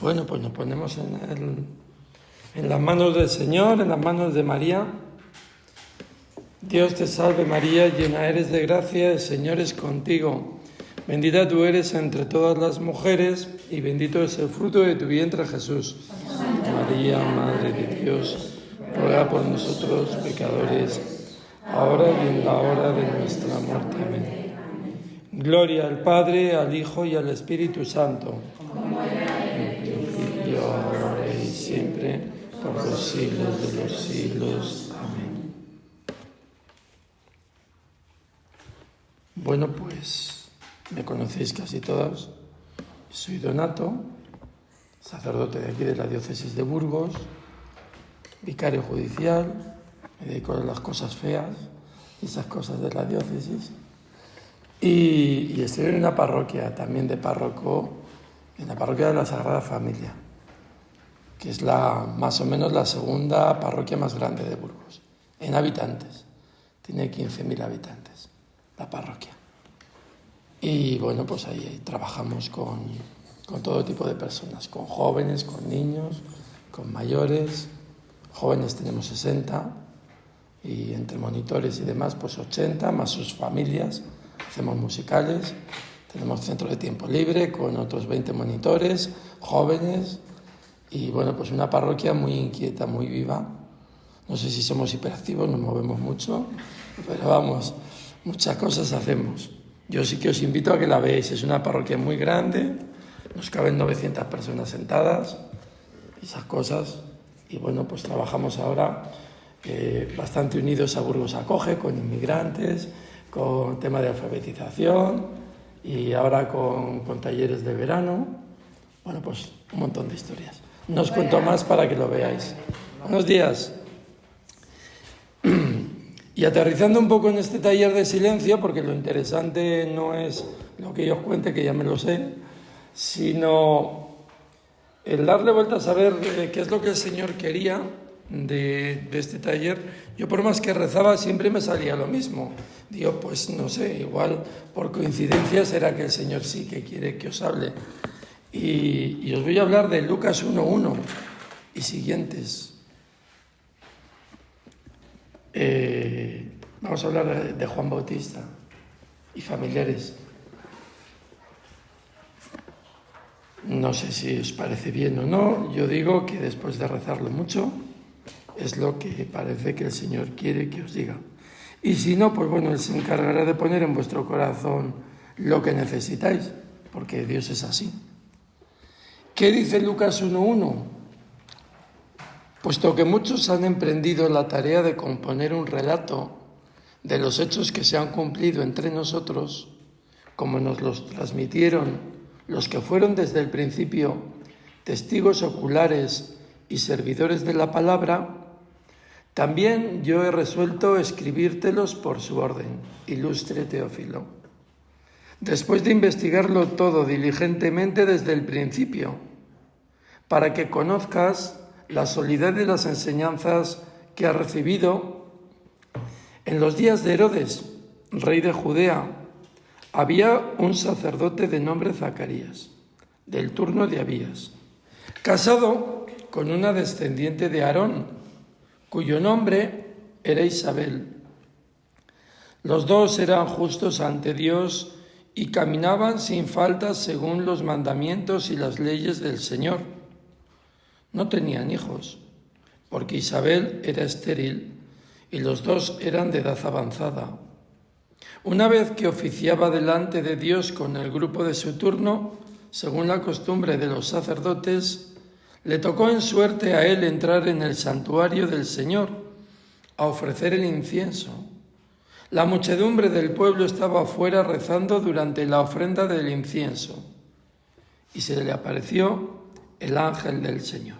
Bueno, pues nos ponemos en las manos del Señor, en las manos de María. Dios te salve María, llena eres de gracia, el Señor es contigo. Bendita tú eres entre todas las mujeres y bendito es el fruto de tu vientre Jesús. María, Madre de Dios, ruega por nosotros pecadores, ahora y en la hora de nuestra muerte. Amén. Gloria al Padre, al Hijo y al Espíritu Santo. Y ahora y siempre, por los siglos de los siglos. Amén. Bueno, pues me conocéis casi todos. Soy Donato, sacerdote de aquí de la diócesis de Burgos, vicario judicial, me dedico a las cosas feas y esas cosas de la diócesis. Y estoy en una parroquia, también de párroco, en la parroquia de la Sagrada Familia, que es más o menos la segunda parroquia más grande de Burgos, en habitantes. Tiene 15.000 habitantes, la parroquia. Y bueno, pues ahí trabajamos con todo tipo de personas, con jóvenes, con niños, con mayores. Jóvenes tenemos 60 y entre monitores y demás, pues 80, más sus familias. Hacemos musicales, tenemos centro de tiempo libre con otros 20 monitores, jóvenes y bueno, pues una parroquia muy inquieta, muy viva. No sé si somos hiperactivos, nos movemos mucho, pero vamos, muchas cosas hacemos. Yo sí que os invito a que la veáis, es una parroquia muy grande, nos caben 900 personas sentadas, esas cosas. Y bueno, pues trabajamos ahora bastante unidos a Burgos Acoge, con inmigrantes, con tema de alfabetización y ahora con talleres de verano. Bueno, pues un montón de historias. No os cuento más para que lo veáis. Buenos días. Y aterrizando un poco en este taller de silencio, porque lo interesante no es lo que yo os cuente, que ya me lo sé, sino el darle vueltas a ver qué es lo que el Señor quería de este taller. Yo por más que rezaba siempre me salía lo mismo. Digo, pues no sé, igual por coincidencia será que el Señor sí que quiere que os hable. Y os voy a hablar de Lucas 1:1 y siguientes. Vamos a hablar de Juan Bautista y familiares. No sé si os parece bien o no. Yo digo que después de rezarlo mucho es lo que parece que el Señor quiere que os diga. Y si no, pues bueno, Él se encargará de poner en vuestro corazón lo que necesitáis, porque Dios es así. ¿Qué dice Lucas 1:1? Puesto que muchos han emprendido la tarea de componer un relato de los hechos que se han cumplido entre nosotros, como nos los transmitieron los que fueron desde el principio testigos oculares y servidores de la palabra, también yo he resuelto escribírtelos por su orden, ilustre Teófilo, después de investigarlo todo diligentemente desde el principio, para que conozcas la solidez de las enseñanzas que has recibido. En los días de Herodes, rey de Judea, había un sacerdote de nombre Zacarías, del turno de Abías, casado con una descendiente de Aarón, cuyo nombre era Isabel. Los dos eran justos ante Dios y caminaban sin falta según los mandamientos y las leyes del Señor. No tenían hijos, porque Isabel era estéril y los dos eran de edad avanzada. Una vez que oficiaba delante de Dios con el grupo de su turno, según la costumbre de los sacerdotes, le tocó en suerte a él entrar en el santuario del Señor a ofrecer el incienso. La muchedumbre del pueblo estaba afuera rezando durante la ofrenda del incienso y se le apareció el ángel del Señor,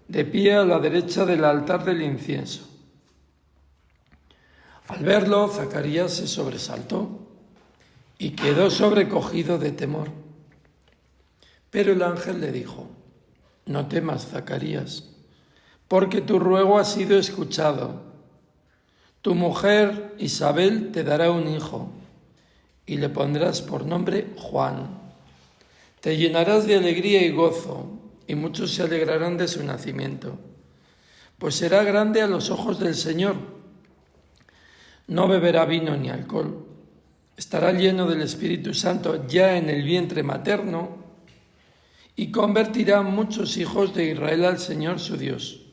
de pie a la derecha del altar del incienso. Al verlo, Zacarías se sobresaltó y quedó sobrecogido de temor. Pero el ángel le dijo: no temas, Zacarías, porque tu ruego ha sido escuchado. Tu mujer Isabel te dará un hijo y le pondrás por nombre Juan. Te llenarás de alegría y gozo, y muchos se alegrarán de su nacimiento, pues será grande a los ojos del Señor. No beberá vino ni alcohol, estará lleno del Espíritu Santo ya en el vientre materno, y convertirá muchos hijos de Israel al Señor su Dios.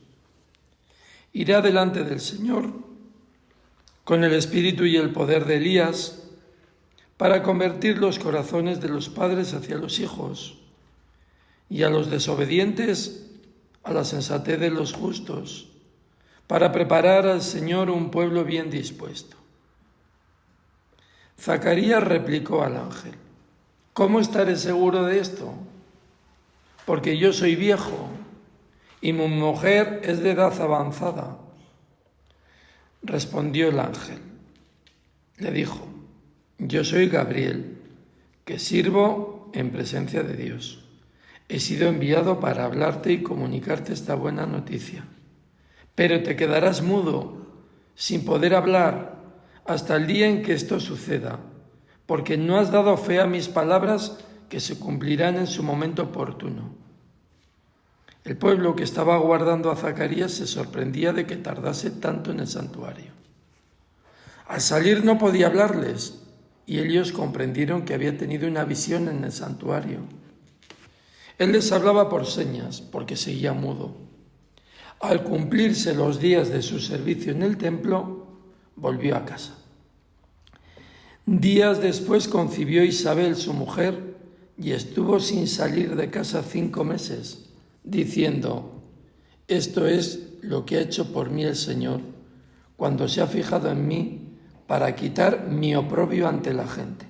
Irá delante del Señor con el espíritu y el poder de Elías, para convertir los corazones de los padres hacia los hijos, y a los desobedientes a la sensatez de los justos, para preparar al Señor un pueblo bien dispuesto. Zacarías replicó al ángel: ¿Cómo estaré seguro de esto? Porque yo soy viejo y mi mujer es de edad avanzada. Respondió el ángel. Le dijo: Yo soy Gabriel, que sirvo en presencia de Dios. He sido enviado para hablarte y comunicarte esta buena noticia. Pero te quedarás mudo, sin poder hablar, hasta el día en que esto suceda, porque no has dado fe a mis palabras que se cumplirán en su momento oportuno. El pueblo que estaba aguardando a Zacarías se sorprendía de que tardase tanto en el santuario. Al salir no podía hablarles, y ellos comprendieron que había tenido una visión en el santuario. Él les hablaba por señas, porque seguía mudo. Al cumplirse los días de su servicio en el templo, volvió a casa. Días después concibió Isabel, su mujer, y estuvo sin salir de casa 5 meses, diciendo: Esto es lo que ha hecho por mí el Señor, cuando se ha fijado en mí para quitar mi oprobio ante la gente.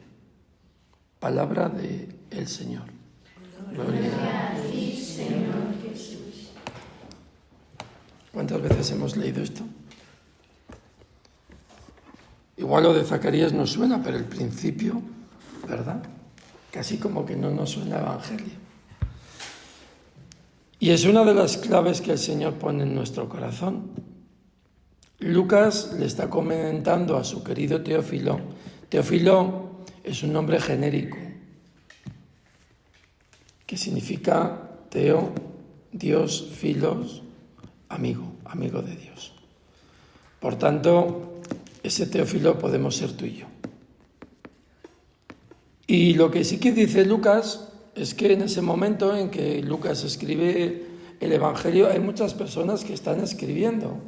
Palabra del Señor. Gloria a ti, Señor Jesús. ¿Cuántas veces hemos leído esto? Igual lo de Zacarías nos suena, pero el principio, ¿verdad? Casi como que no nos suena evangelio. Y es una de las claves que el Señor pone en nuestro corazón. Lucas le está comentando a su querido Teófilo. Teófilo es un nombre genérico, que significa Teo, Dios, Filos, amigo, amigo de Dios. Por tanto, ese Teófilo podemos ser tú y yo. Y lo que sí que dice Lucas es que en ese momento en que Lucas escribe el Evangelio hay muchas personas que están escribiendo.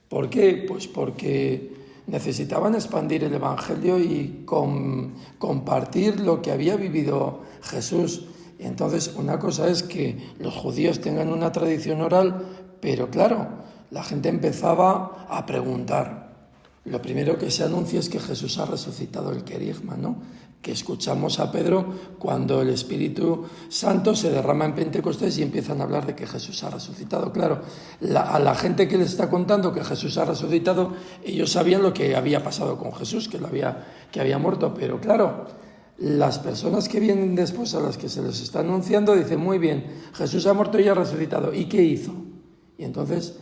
¿Por qué? Pues porque necesitaban expandir el Evangelio y compartir lo que había vivido Jesús. Y entonces una cosa es que los judíos tengan una tradición oral, pero claro, la gente empezaba a preguntar. Lo primero que se anuncia es que Jesús ha resucitado, el querigma, ¿no? Que escuchamos a Pedro cuando el Espíritu Santo se derrama en Pentecostés y empiezan a hablar de que Jesús ha resucitado. Claro, a la gente que les está contando que Jesús ha resucitado, ellos sabían lo que había pasado con Jesús, que había muerto, pero claro, las personas que vienen después a las que se les está anunciando dicen: muy bien, Jesús ha muerto y ha resucitado, ¿y qué hizo? Y entonces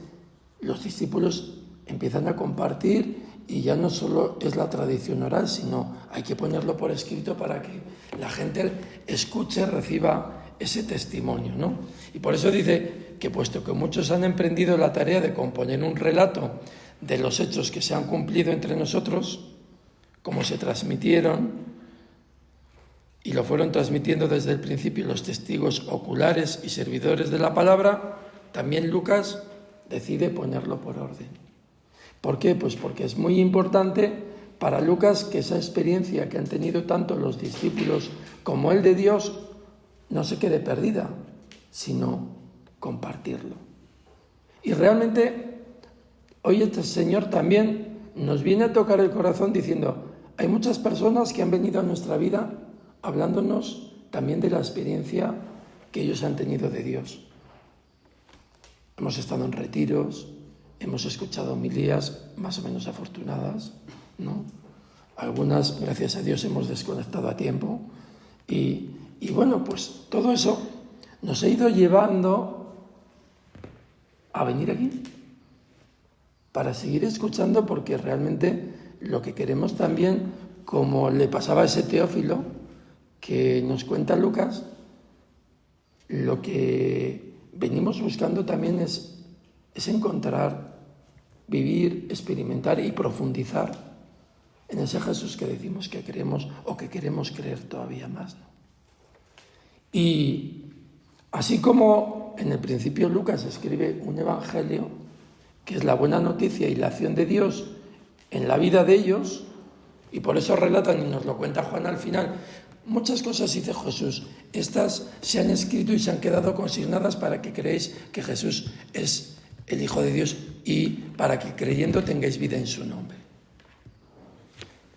los discípulos empiezan a compartir. Y ya no solo es la tradición oral, sino hay que ponerlo por escrito para que la gente escuche, reciba ese testimonio, ¿no? Y por eso dice que puesto que muchos han emprendido la tarea de componer un relato de los hechos que se han cumplido entre nosotros, como se transmitieron, y lo fueron transmitiendo desde el principio los testigos oculares y servidores de la palabra, también Lucas decide ponerlo por orden. ¿Por qué? Pues porque es muy importante para Lucas que esa experiencia que han tenido tanto los discípulos como el de Dios no se quede perdida, sino compartirlo. Y realmente hoy este Señor también nos viene a tocar el corazón diciendo: hay muchas personas que han venido a nuestra vida hablándonos también de la experiencia que ellos han tenido de Dios. Hemos estado en retiros, hemos escuchado homilías más o menos afortunadas, ¿no? Algunas, gracias a Dios, hemos desconectado a tiempo. Y bueno, pues todo eso nos ha ido llevando a venir aquí para seguir escuchando, porque realmente lo que queremos también, como le pasaba a ese Teófilo que nos cuenta Lucas, lo que venimos buscando también es encontrar, vivir, experimentar y profundizar en ese Jesús que decimos que creemos o que queremos creer todavía más, ¿no? Y así como en el principio Lucas escribe un evangelio, que es la buena noticia y la acción de Dios en la vida de ellos, y por eso relatan, y nos lo cuenta Juan al final, muchas cosas dice Jesús, estas se han escrito y se han quedado consignadas para que creáis que Jesús es el Hijo de Dios y para que creyendo tengáis vida en su nombre.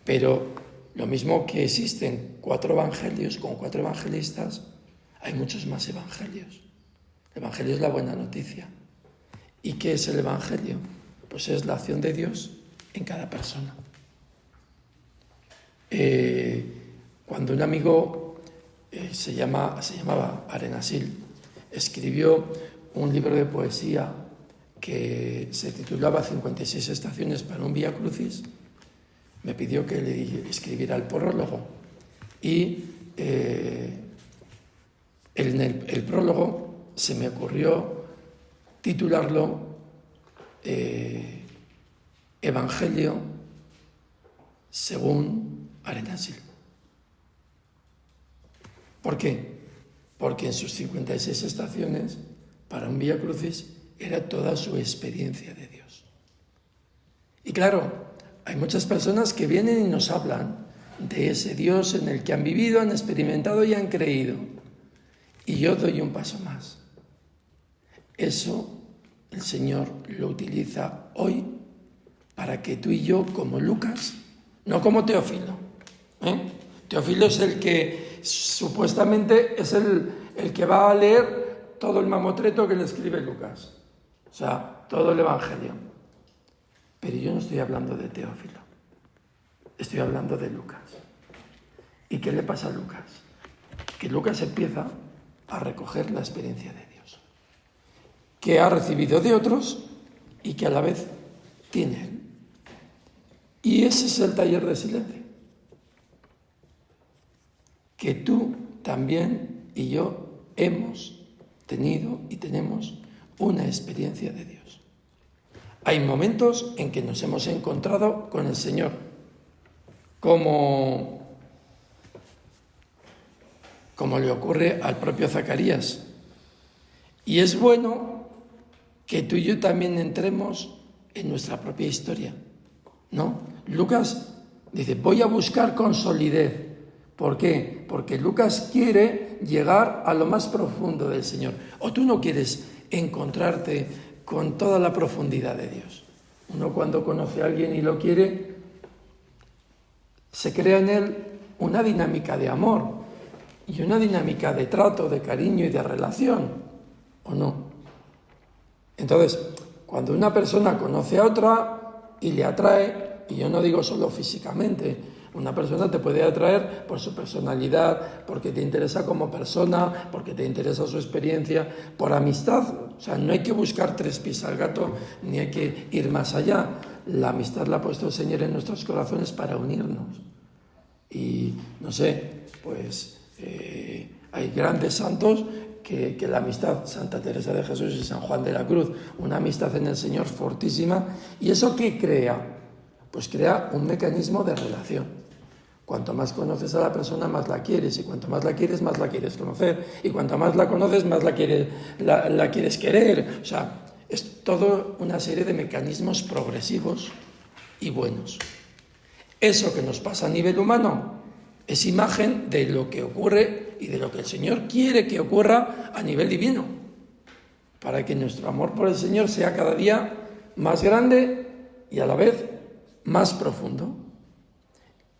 Pero lo mismo que existen 4 evangelios con 4 evangelistas, hay muchos más evangelios. El evangelio es la buena noticia. ¿Y qué es el evangelio? Pues es la acción de Dios en cada persona. Cuando un amigo se llamaba Arenasil, escribió un libro de poesía que se titulaba 56 estaciones para un Vía Crucis, me pidió que le escribiera el prólogo y en el prólogo se me ocurrió titularlo Evangelio según Arenasil. ¿Por qué? Porque en sus 56 estaciones para un Vía Crucis era toda su experiencia de Dios. Y claro, hay muchas personas que vienen y nos hablan de ese Dios en el que han vivido, han experimentado y han creído. Y yo doy un paso más. Eso el Señor lo utiliza hoy para que tú y yo, como Lucas, no como Teófilo. Teófilo es el que supuestamente es el que va a leer todo el mamotreto que le escribe Lucas. O sea, todo el Evangelio. Pero yo no estoy hablando de Teófilo, estoy hablando de Lucas. ¿Y qué le pasa a Lucas? Que Lucas empieza a recoger la experiencia de Dios, que ha recibido de otros y que a la vez tiene él. Y ese es el taller de silencio. Que tú también y yo hemos tenido y tenemos una experiencia de Dios. Hay momentos en que nos hemos encontrado con el Señor, como le ocurre al propio Zacarías. Y es bueno que tú y yo también entremos en nuestra propia historia, ¿no? Lucas dice, voy a buscar con solidez. ¿Por qué? Porque Lucas quiere llegar a lo más profundo del Señor. O tú no quieres encontrarte con toda la profundidad de Dios. Uno cuando conoce a alguien y lo quiere, se crea en él una dinámica de amor y una dinámica de trato, de cariño y de relación, ¿o no? Entonces, cuando una persona conoce a otra y le atrae, y yo no digo solo físicamente, una persona te puede atraer por su personalidad, porque te interesa como persona, porque te interesa su experiencia, por amistad. O sea, no hay que buscar 3 pies al gato, ni hay que ir más allá. La amistad la ha puesto el Señor en nuestros corazones para unirnos. Y, no sé, pues hay grandes santos que la amistad, Santa Teresa de Jesús y San Juan de la Cruz, una amistad en el Señor fortísima. ¿Y eso qué crea? Pues crea un mecanismo de relación. Cuanto más conoces a la persona, más la quieres, y cuanto más la quieres, más la quieres conocer, y cuanto más la conoces, más la quieres querer. O sea, es toda una serie de mecanismos progresivos y buenos. Eso que nos pasa a nivel humano es imagen de lo que ocurre y de lo que el Señor quiere que ocurra a nivel divino, para que nuestro amor por el Señor sea cada día más grande y a la vez más profundo.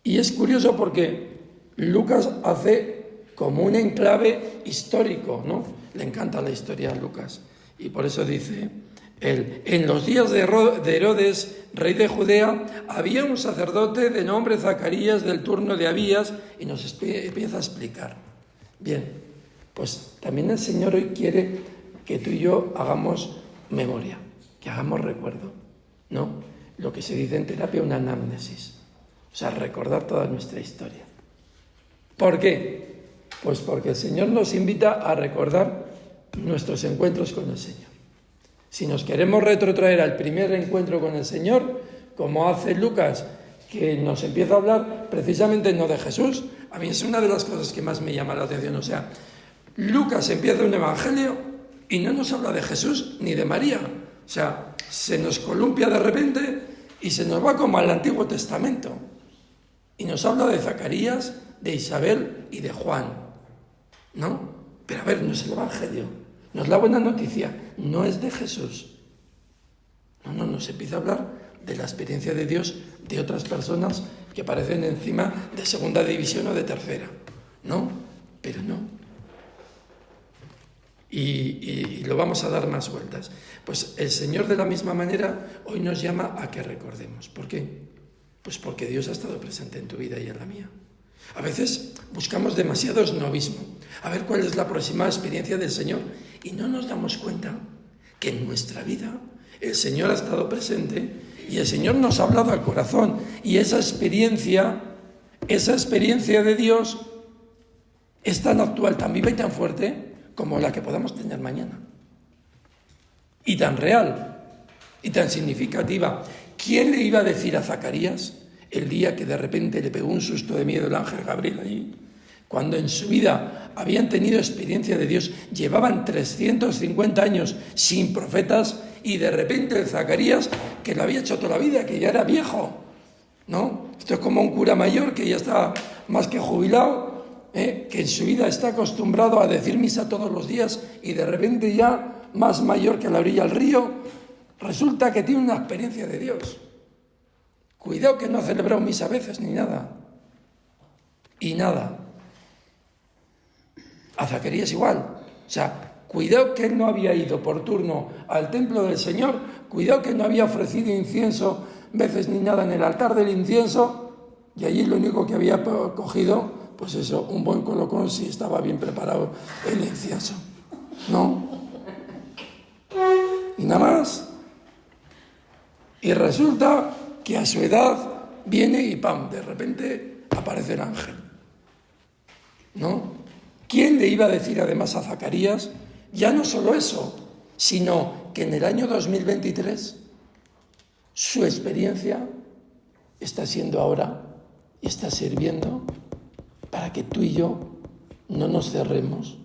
Y es curioso porque Lucas hace como un enclave histórico, ¿no? Le encanta la historia a Lucas. Y por eso dice él, en los días de Herodes, rey de Judea, había un sacerdote de nombre Zacarías del turno de Abías, y nos empieza a explicar. Bien, pues también el Señor hoy quiere que tú y yo hagamos memoria, que hagamos recuerdo, ¿no? Lo que se dice en terapia una anamnesis. O sea, recordar toda nuestra historia. ¿Por qué? Pues porque el Señor nos invita a recordar nuestros encuentros con el Señor. Si nos queremos retrotraer al primer encuentro con el Señor, como hace Lucas, que nos empieza a hablar precisamente no de Jesús, a mí es una de las cosas que más me llama la atención. O sea, Lucas empieza un evangelio y no nos habla de Jesús ni de María. O sea, se nos columpia de repente y se nos va como al Antiguo Testamento. Y nos habla de Zacarías, de Isabel y de Juan, ¿no? Pero a ver, no es el evangelio, no es la buena noticia, no es de Jesús. No, nos empieza a hablar de la experiencia de Dios de otras personas que aparecen encima de segunda división o de tercera, ¿no? Pero no. Y lo vamos a dar más vueltas. Pues el Señor de la misma manera hoy nos llama a que recordemos. ¿Por qué? Pues porque Dios ha estado presente en tu vida y en la mía. A veces buscamos demasiado novismo, a ver cuál es la próxima experiencia del Señor, y no nos damos cuenta que en nuestra vida el Señor ha estado presente y el Señor nos ha hablado al corazón, y esa experiencia de Dios es tan actual, tan viva y tan fuerte como la que podamos tener mañana. Y tan real, y tan significativa. ¿Quién le iba a decir a Zacarías el día que de repente le pegó un susto de miedo el ángel Gabriel allí? Cuando en su vida habían tenido experiencia de Dios, llevaban 350 años sin profetas, y de repente el Zacarías, que lo había hecho toda la vida, que ya era viejo, ¿no? Esto es como un cura mayor que ya está más que jubilado, que en su vida está acostumbrado a decir misa todos los días, y de repente ya más mayor que la orilla del río, resulta que tiene una experiencia de Dios. Cuidado que no ha celebrado misa a veces ni nada. Y nada. A Zacarías igual. O sea, cuidado que él no había ido por turno al templo del Señor, cuidado que no había ofrecido incienso veces ni nada en el altar del incienso, y allí lo único que había cogido, pues eso, un buen colocón si estaba bien preparado el incienso. ¿No? Y nada más. Y resulta que a su edad viene y ¡pam!, de repente aparece el ángel, ¿no? ¿Quién le iba a decir además a Zacarías, ya no solo eso, sino que en el año 2023 su experiencia está siendo ahora y está sirviendo para que tú y yo no nos cerremos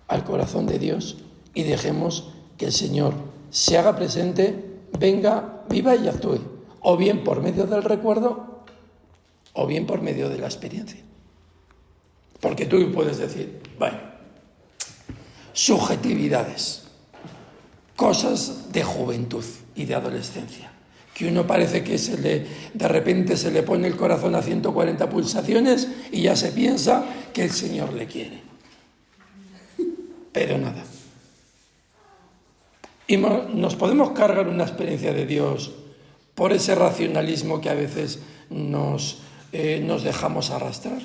al corazón de Dios y dejemos que el Señor se haga presente, venga, viva y actúe, o bien por medio del recuerdo, o bien por medio de la experiencia? Porque tú puedes decir, bueno, subjetividades, cosas de juventud y de adolescencia, que uno parece que de repente se le pone el corazón a 140 pulsaciones y ya se piensa que el Señor le quiere. Pero nada. Y nos podemos cargar una experiencia de Dios por ese racionalismo que a veces nos dejamos arrastrar.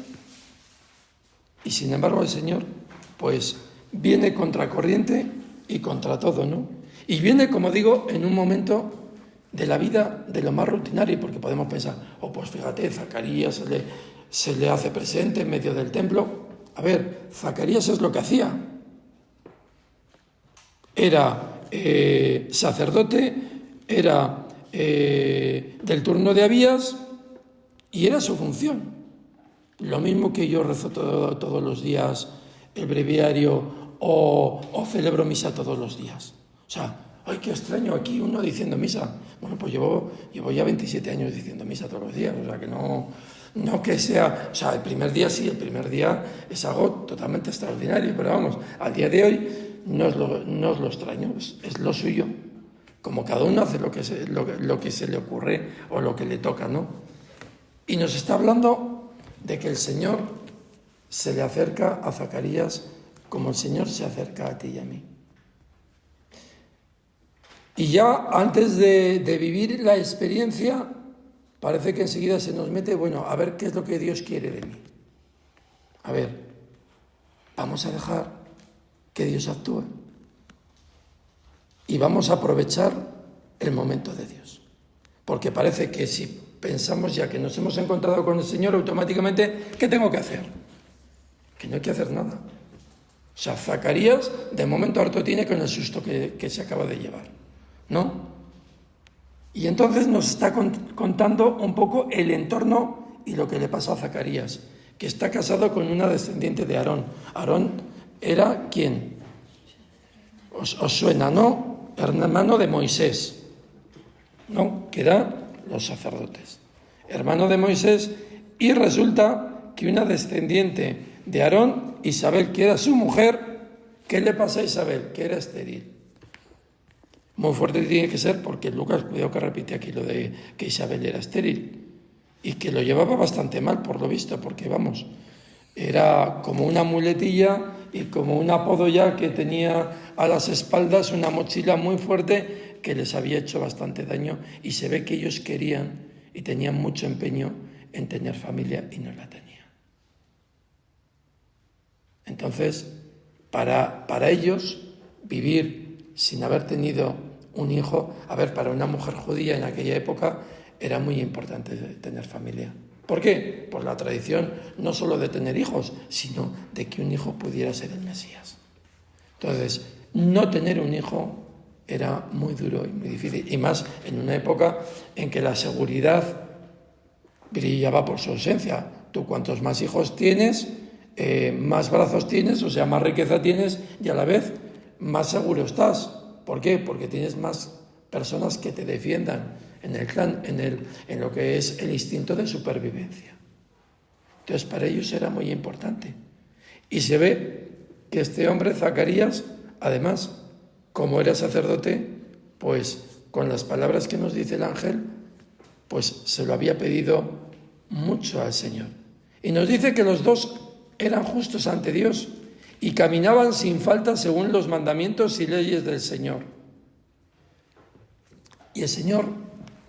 Y sin embargo el Señor, pues, viene contracorriente y contra todo, ¿no? Y viene, como digo, en un momento de la vida de lo más rutinario, porque podemos pensar, pues fíjate, Zacarías se le hace presente en medio del templo. A ver, Zacarías es lo que hacía. Era sacerdote, era del turno de Abías, y era su función. Lo mismo que yo rezo todos los días el breviario o celebro misa todos los días. O sea, ¡ay, qué extraño aquí uno diciendo misa! Bueno, pues llevo ya 27 años diciendo misa todos los días, o sea que no que sea... O sea, el primer día sí, el primer día es algo totalmente extraordinario, pero vamos, al día de hoy no es lo extraño, es lo suyo. Como cada uno hace lo que se le ocurre o lo que le toca, ¿no? Y nos está hablando de que el Señor se le acerca a Zacarías como el Señor se acerca a ti y a mí. Y ya antes de vivir la experiencia, parece que enseguida se nos mete, bueno, a ver qué es lo que Dios quiere de mí. A ver, vamos a dejar que Dios actúe. Y vamos a aprovechar el momento de Dios. Porque parece que si pensamos ya que nos hemos encontrado con el Señor, automáticamente, ¿qué tengo que hacer? Que no hay que hacer nada. O sea, Zacarías de momento harto tiene con el susto que se acaba de llevar, ¿no? Y entonces nos está contando un poco el entorno y lo que le pasó a Zacarías, que está casado con una descendiente de Aarón. Aarón era ¿quién? Os suena, ¿no? Hermano de Moisés, ¿no? Que eran los sacerdotes. Hermano de Moisés, y resulta que una descendiente de Aarón, Isabel, que era su mujer, ¿qué le pasa a Isabel? Que era estéril. Muy fuerte tiene que ser porque Lucas, cuidado que repite aquí lo de que Isabel era estéril y que lo llevaba bastante mal por lo visto, porque vamos, era como una muletilla y como un apodo ya que tenía a las espaldas, una mochila muy fuerte que les había hecho bastante daño, y se ve que ellos querían y tenían mucho empeño en tener familia y no la tenían. Entonces, para ellos, vivir sin haber tenido un hijo, para una mujer judía en aquella época era muy importante tener familia. ¿Por qué? Por la tradición no solo de tener hijos, sino de que un hijo pudiera ser el Mesías. Entonces, no tener un hijo era muy duro y muy difícil, y más en una época en que la seguridad brillaba por su ausencia. Tú cuantos más hijos tienes, más brazos tienes, o sea, más riqueza tienes, y a la vez más seguro estás. ¿Por qué? Porque tienes más personas que te defiendan en el clan, en lo que es el instinto de supervivencia. Entonces, para ellos era muy importante. Y se ve que este hombre, Zacarías, además, como era sacerdote, pues con las palabras que nos dice el ángel, pues se lo había pedido mucho al Señor. Y nos dice que los dos eran justos ante Dios y caminaban sin falta según los mandamientos y leyes del Señor. Y el Señor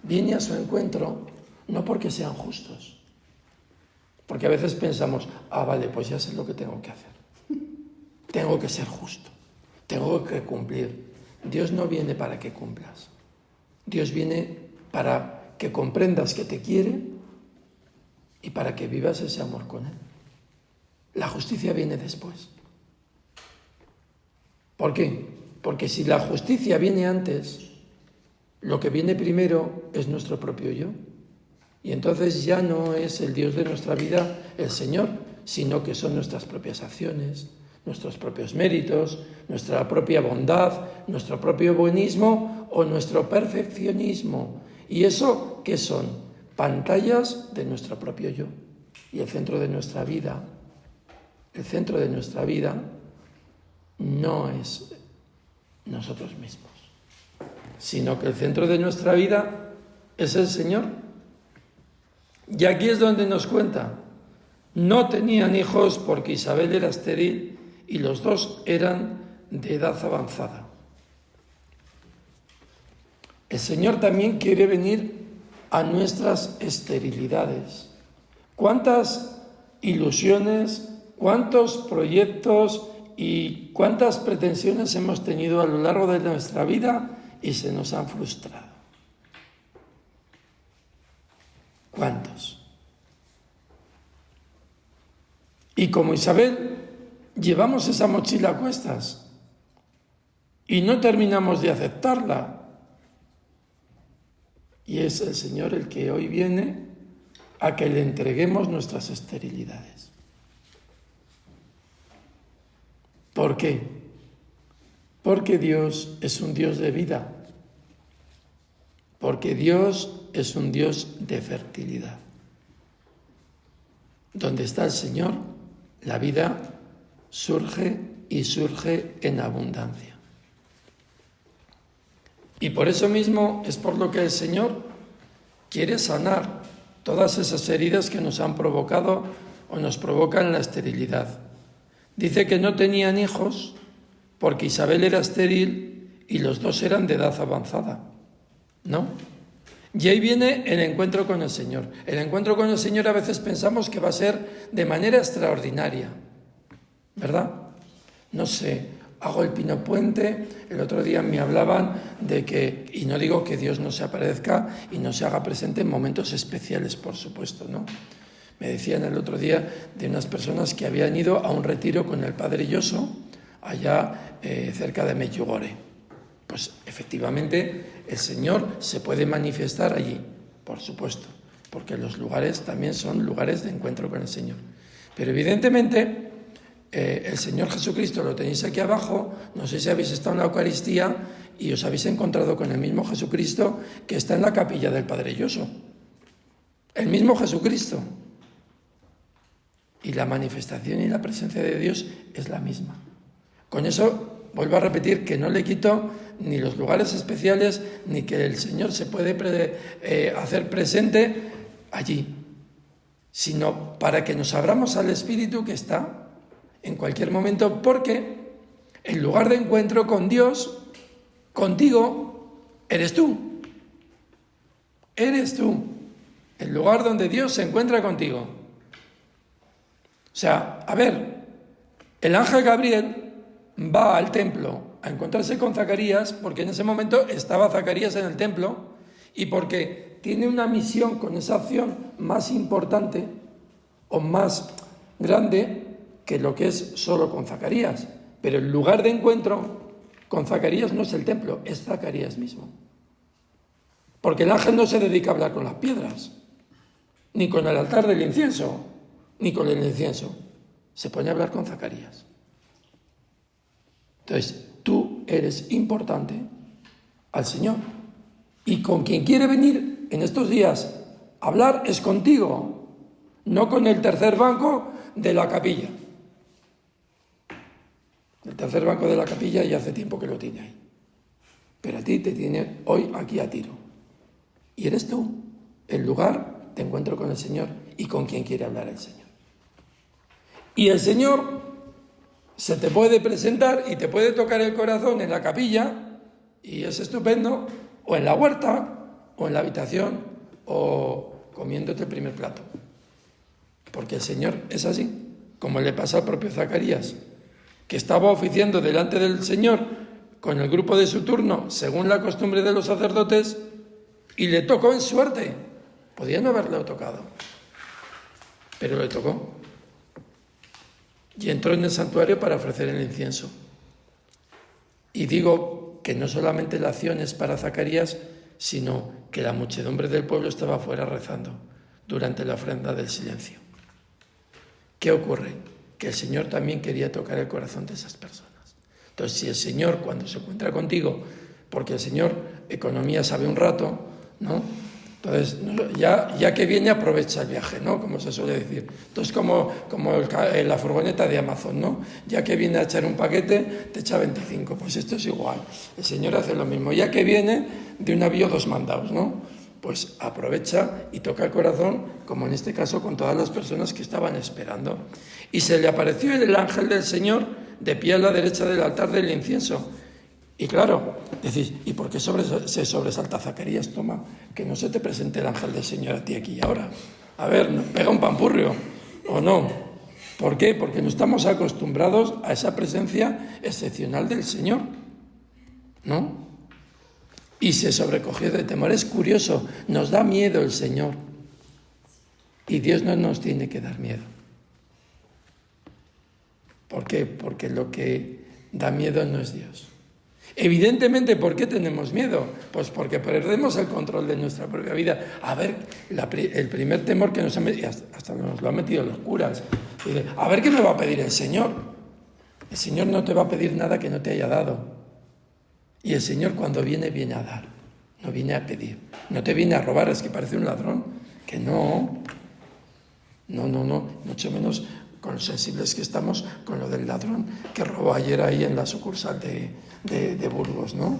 viene a su encuentro no porque sean justos, porque a veces pensamos, vale, pues ya sé lo que tengo que hacer. Tengo que ser justo, tengo que cumplir. Dios no viene para que cumplas. Dios viene para que comprendas que te quiere y para que vivas ese amor con Él. La justicia viene después. ¿Por qué? Porque si la justicia viene antes, lo que viene primero es nuestro propio yo. Y entonces ya no es el Dios de nuestra vida el Señor, sino que son nuestras propias acciones, nuestros propios méritos, nuestra propia bondad, nuestro propio buenismo o nuestro perfeccionismo. ¿Y eso qué son? Pantallas de nuestro propio yo. Y el centro de nuestra vida no es nosotros mismos, sino que el centro de nuestra vida es el Señor. Y aquí es donde nos cuenta, no tenían hijos porque Isabel era estéril y los dos eran de edad avanzada. El Señor también quiere venir a nuestras esterilidades. ¿Cuántas ilusiones, cuántos proyectos y cuántas pretensiones hemos tenido a lo largo de nuestra vida y se nos han frustrado? ¿Cuántos? Y como Isabel, llevamos esa mochila a cuestas y no terminamos de aceptarla. Y es el Señor el que hoy viene a que le entreguemos nuestras esterilidades. ¿Por qué? Porque Dios es un Dios de vida. Porque Dios es un Dios de fertilidad. Donde está el Señor, la vida surge y surge en abundancia. Y por eso mismo es por lo que el Señor quiere sanar todas esas heridas que nos han provocado o nos provocan la esterilidad. Dice que no tenían hijos porque Isabel era estéril y los dos eran de edad avanzada, ¿no? Y ahí viene el encuentro con el Señor. El encuentro con el Señor a veces pensamos que va a ser de manera extraordinaria, ¿verdad? No sé, hago el Pino Puente, el otro día me hablaban de que, y no digo que Dios no se aparezca y no se haga presente en momentos especiales, por supuesto, ¿no? Me decían el otro día de unas personas que habían ido a un retiro con el Padre Lloso allá cerca de Medjugorje. Pues efectivamente el Señor se puede manifestar allí, por supuesto, porque los lugares también son lugares de encuentro con el Señor. Pero evidentemente el Señor Jesucristo lo tenéis aquí abajo. No sé si habéis estado en la Eucaristía y os habéis encontrado con el mismo Jesucristo que está en la capilla del Padre Lloso. El mismo Jesucristo. Y la manifestación y la presencia de Dios es la misma. Con eso vuelvo a repetir que no le quito ni los lugares especiales, ni que el Señor se puede hacer presente allí, sino para que nos abramos al Espíritu que está en cualquier momento, porque el lugar de encuentro con Dios, contigo, eres tú. Eres tú. El lugar donde Dios se encuentra contigo. O sea, a ver, el ángel Gabriel va al templo a encontrarse con Zacarías porque en ese momento estaba Zacarías en el templo y porque tiene una misión con esa acción más importante o más grande que lo que es solo con Zacarías. Pero el lugar de encuentro con Zacarías no es el templo, es Zacarías mismo. Porque el ángel no se dedica a hablar con las piedras, ni con el altar del incienso, ni con el incienso. Se pone a hablar con Zacarías. Entonces, tú eres importante al Señor. Y con quien quiere venir en estos días a hablar es contigo, no con el tercer banco de la capilla. El tercer banco de la capilla ya hace tiempo que lo tiene ahí. Pero a ti te tiene hoy aquí a tiro. Y eres tú el lugar de encuentro con el Señor y con quien quiere hablar el Señor. Y el Señor se te puede presentar y te puede tocar el corazón en la capilla, y es estupendo, o en la huerta, o en la habitación, o comiéndote el primer plato. Porque el Señor es así, como le pasa al propio Zacarías, que estaba oficiando delante del Señor con el grupo de su turno, según la costumbre de los sacerdotes, y le tocó en suerte. Podía no haberle tocado, pero le tocó. Y entró en el santuario para ofrecer el incienso. Y digo que no solamente la acción es para Zacarías, sino que la muchedumbre del pueblo estaba afuera rezando durante la ofrenda del silencio. ¿Qué ocurre? Que el Señor también quería tocar el corazón de esas personas. Entonces, si el Señor, cuando se encuentra contigo, porque el Señor economía sabe un rato, ¿no? Entonces, ya que viene, aprovecha el viaje, ¿no? Como se suele decir. Entonces, como la furgoneta de Amazon, ¿no? Ya que viene a echar un paquete, te echa 25. Pues esto es igual. El Señor hace lo mismo. Ya que viene, de un avío dos mandados, ¿no? Pues aprovecha y toca el corazón, como en este caso con todas las personas que estaban esperando. Y se le apareció el ángel del Señor de pie a la derecha del altar del incienso. Y claro, decís, ¿y por qué se sobresalta Zacarías? Toma, que no se te presente el ángel del Señor a ti aquí y ahora. A ver, ¿nos pega un pampurrio o no? ¿Por qué? Porque no estamos acostumbrados a esa presencia excepcional del Señor, ¿no? Y se sobrecogió de temor. Es curioso, nos da miedo el Señor. Y Dios no nos tiene que dar miedo. ¿Por qué? Porque lo que da miedo no es Dios. Evidentemente, ¿por qué tenemos miedo? Pues porque perdemos el control de nuestra propia vida. A ver, el primer temor que nos ha metido, hasta nos lo han metido los curas, a ver qué me va a pedir el Señor. El Señor no te va a pedir nada que no te haya dado. Y el Señor cuando viene, viene a dar, no viene a pedir. No te viene a robar, es que parece un ladrón, que no, mucho menos con los sensibles que estamos con lo del ladrón que robó ayer ahí en la sucursal de Burgos, ¿no?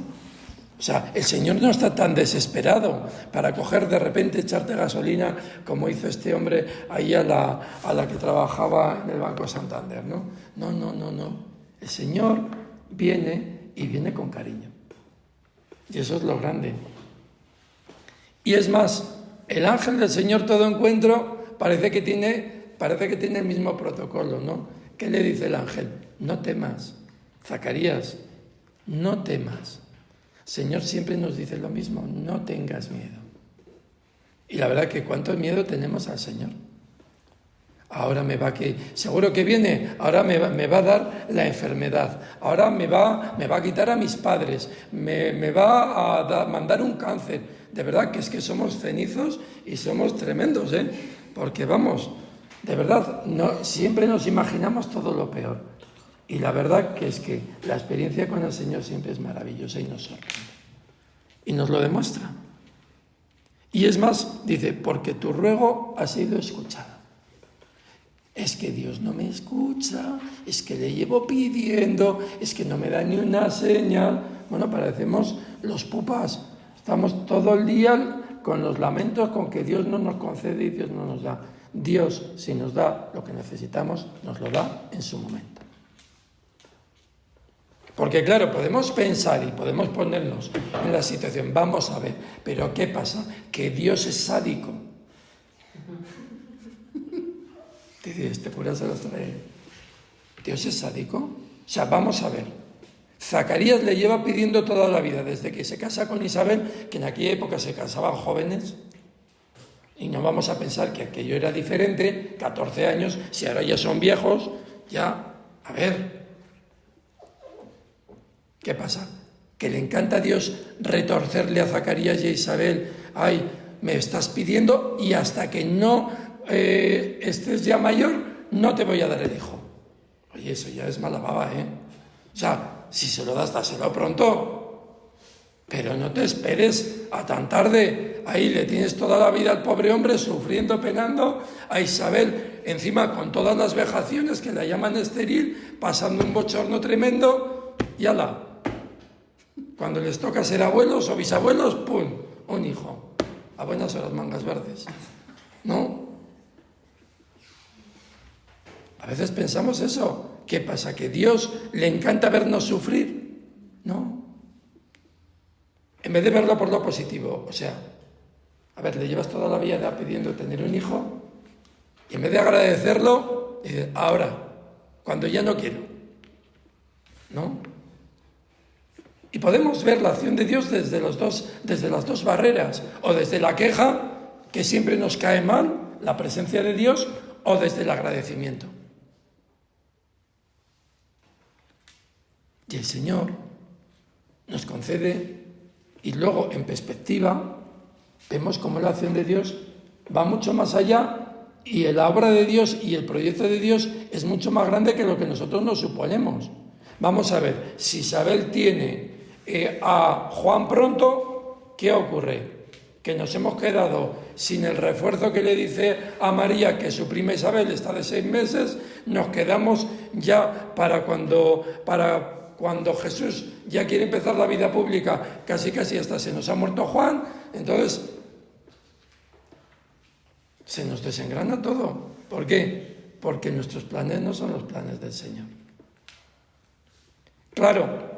O sea, el Señor no está tan desesperado para coger de repente, echarte gasolina como hizo este hombre ahí a la que trabajaba en el Banco Santander, ¿no? No. El Señor viene y viene con cariño. Y eso es lo grande. Y es más, el ángel del Señor todo encuentro parece que tiene el mismo protocolo, ¿no? ¿Qué le dice el ángel? No temas, Zacarías, no temas. El Señor siempre nos dice lo mismo, no tengas miedo. Y la verdad que cuánto miedo tenemos al Señor. Ahora seguro que viene, ahora me va a dar la enfermedad, ahora me va a quitar a mis padres, me va a mandar un cáncer. De verdad que es que somos cenizos y somos tremendos, porque vamos, de verdad, siempre nos imaginamos todo lo peor. Y la verdad que es que la experiencia con el Señor siempre es maravillosa y nos sorprende. Y nos lo demuestra. Y es más, dice, porque tu ruego ha sido escuchado. Es que Dios no me escucha, es que le llevo pidiendo, es que no me da ni una señal. Bueno, parecemos los pupas. Estamos todo el día con los lamentos, con que Dios no nos concede y Dios no nos da. Dios, si nos da lo que necesitamos, nos lo da en su momento. Porque claro, podemos pensar y podemos ponernos en la situación, vamos a ver, pero ¿qué pasa? Que Dios es sádico. Dice, este cura se los trae. ¿Dios es sádico? O sea, vamos a ver. Zacarías le lleva pidiendo toda la vida, desde que se casa con Isabel, que en aquella época se casaban jóvenes, y no vamos a pensar que aquello era diferente, 14 años, si ahora ya son viejos, ya, a ver. ¿Qué pasa? Que le encanta a Dios retorcerle a Zacarías y a Isabel, ay, me estás pidiendo y hasta que no estés ya mayor, no te voy a dar el hijo. Oye, eso ya es mala baba, O sea, si se lo das, dáselo pronto. Pero no te esperes a tan tarde. Ahí le tienes toda la vida al pobre hombre sufriendo, penando. A Isabel, encima con todas las vejaciones que la llaman estéril, pasando un bochorno tremendo. Y ala. Cuando les toca ser abuelos o bisabuelos, ¡pum!, un hijo. A buenas horas, mangas verdes. ¿No? A veces pensamos eso. ¿Qué pasa? ¿Que Dios le encanta vernos sufrir? No. En vez de verlo por lo positivo, o sea, a ver, le llevas toda la vida pidiendo tener un hijo y en vez de agradecerlo, dices, ahora, cuando ya no quiero. ¿No? Y podemos ver la acción de Dios desde las dos barreras, o desde la queja, que siempre nos cae mal, la presencia de Dios, o desde el agradecimiento. Y el Señor nos concede, y luego en perspectiva, vemos cómo la acción de Dios va mucho más allá, y la obra de Dios y el proyecto de Dios es mucho más grande que lo que nosotros nos suponemos. Vamos a ver, si Isabel tiene a Juan pronto, ¿qué ocurre? Que nos hemos quedado sin el refuerzo que le dice a María que su prima Isabel está de 6 meses, nos quedamos ya para cuando Jesús ya quiere empezar la vida pública, casi hasta se nos ha muerto Juan, entonces se nos desengrana todo. ¿Por qué? Porque nuestros planes no son los planes del Señor. Claro,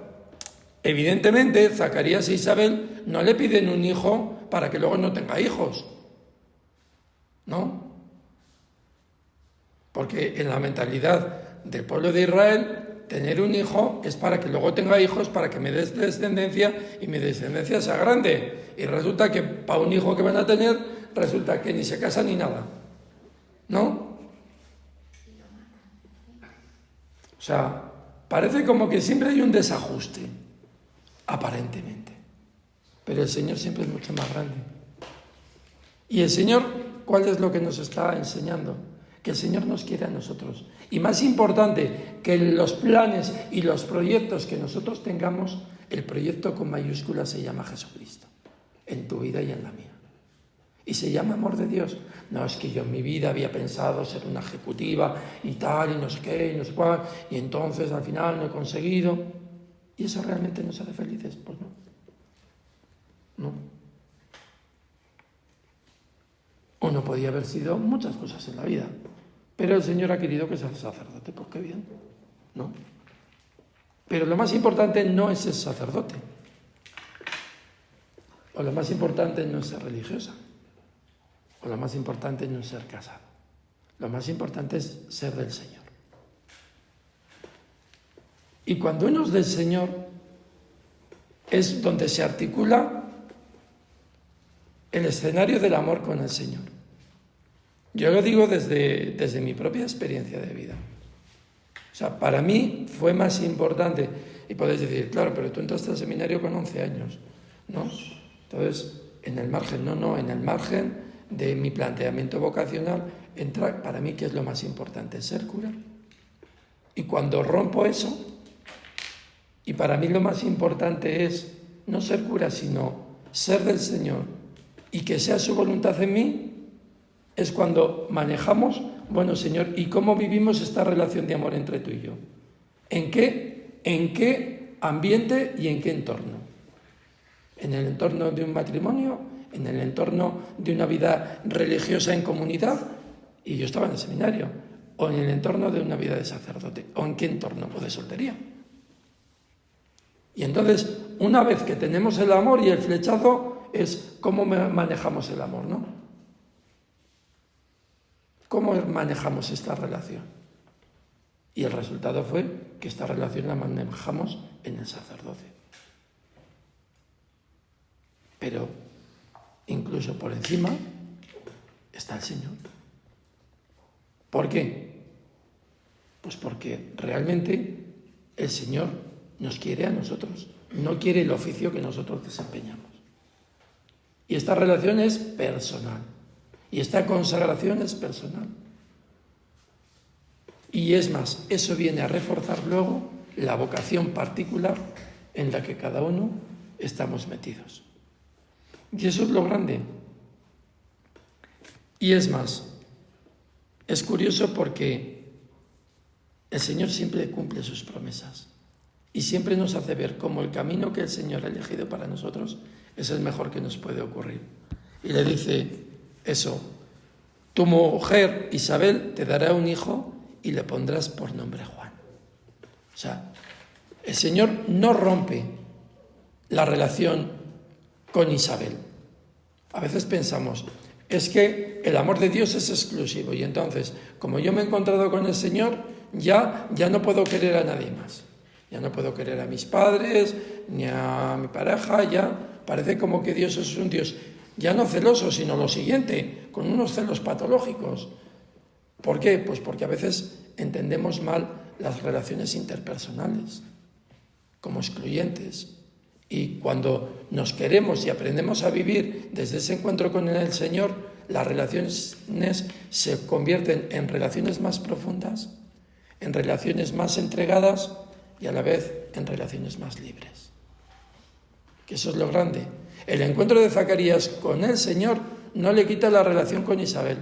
evidentemente, Zacarías e Isabel no le piden un hijo para que luego no tenga hijos, ¿no? Porque en la mentalidad del pueblo de Israel, tener un hijo es para que luego tenga hijos, para que me des descendencia y mi descendencia sea grande. Y resulta que para un hijo que van a tener, resulta que ni se casa ni nada, ¿no? O sea, parece como que siempre hay un desajuste. Aparentemente. Pero el Señor siempre es mucho más grande. Y el Señor, ¿cuál es lo que nos está enseñando? Que el Señor nos quiere a nosotros. Y más importante, que los planes y los proyectos que nosotros tengamos, el proyecto con mayúsculas se llama Jesucristo. En tu vida y en la mía. Y se llama amor de Dios. No es que yo en mi vida había pensado ser una ejecutiva y tal, y no sé qué, y no sé cuál, y entonces al final no he conseguido. ¿Y eso realmente nos hace felices? Pues no. No. Uno podía haber sido muchas cosas en la vida, pero el Señor ha querido que seas sacerdote, pues qué bien, ¿no? Pero lo más importante no es ser sacerdote, o lo más importante no es ser religiosa, o lo más importante no es ser casado. Lo más importante es ser del Señor. Y cuando uno es del Señor, es donde se articula el escenario del amor con el Señor. Yo lo digo desde mi propia experiencia de vida. O sea, para mí fue más importante, y podéis decir, claro, pero tú entraste al seminario con 11 años, ¿no? Entonces, en el margen de mi planteamiento vocacional, entra para mí, ¿qué es lo más importante? Ser cura. Y cuando rompo eso, y para mí lo más importante es no ser cura, sino ser del Señor y que sea su voluntad en mí, es cuando manejamos, bueno, Señor, ¿y cómo vivimos esta relación de amor entre tú y yo? ¿En qué ambiente y en qué entorno? ¿En el entorno de un matrimonio? ¿En el entorno de una vida religiosa en comunidad? Y yo estaba en el seminario. ¿O en el entorno de una vida de sacerdote? ¿O en qué entorno? ¿O de soltería? Y entonces, una vez que tenemos el amor y el flechazo, es cómo manejamos el amor, ¿no? ¿Cómo manejamos esta relación? Y el resultado fue que esta relación la manejamos en el sacerdocio. Pero incluso por encima está el Señor. ¿Por qué? Pues porque realmente el Señor nos quiere a nosotros, no quiere el oficio que nosotros desempeñamos. Y esta relación es personal. Y esta consagración es personal. Y es más, eso viene a reforzar luego la vocación particular en la que cada uno estamos metidos. Y eso es lo grande. Y es más, es curioso porque el Señor siempre cumple sus promesas y siempre nos hace ver cómo el camino que el Señor ha elegido para nosotros es el mejor que nos puede ocurrir. Y le dice eso: tu mujer Isabel te dará un hijo y le pondrás por nombre Juan. O sea, el Señor no rompe la relación con Isabel. A veces pensamos, es que el amor de Dios es exclusivo y entonces, como yo me he encontrado con el Señor, ya no puedo querer a nadie más. Ya no puedo querer a mis padres, ni a mi pareja, ya parece como que Dios es un Dios ya no celoso, sino lo siguiente, con unos celos patológicos. ¿Por qué? Pues porque a veces entendemos mal las relaciones interpersonales como excluyentes. Y cuando nos queremos y aprendemos a vivir desde ese encuentro con el Señor, las relaciones se convierten en relaciones más profundas, en relaciones más entregadas y a la vez en relaciones más libres. Que eso es lo grande. El encuentro de Zacarías con el Señor no le quita la relación con Isabel,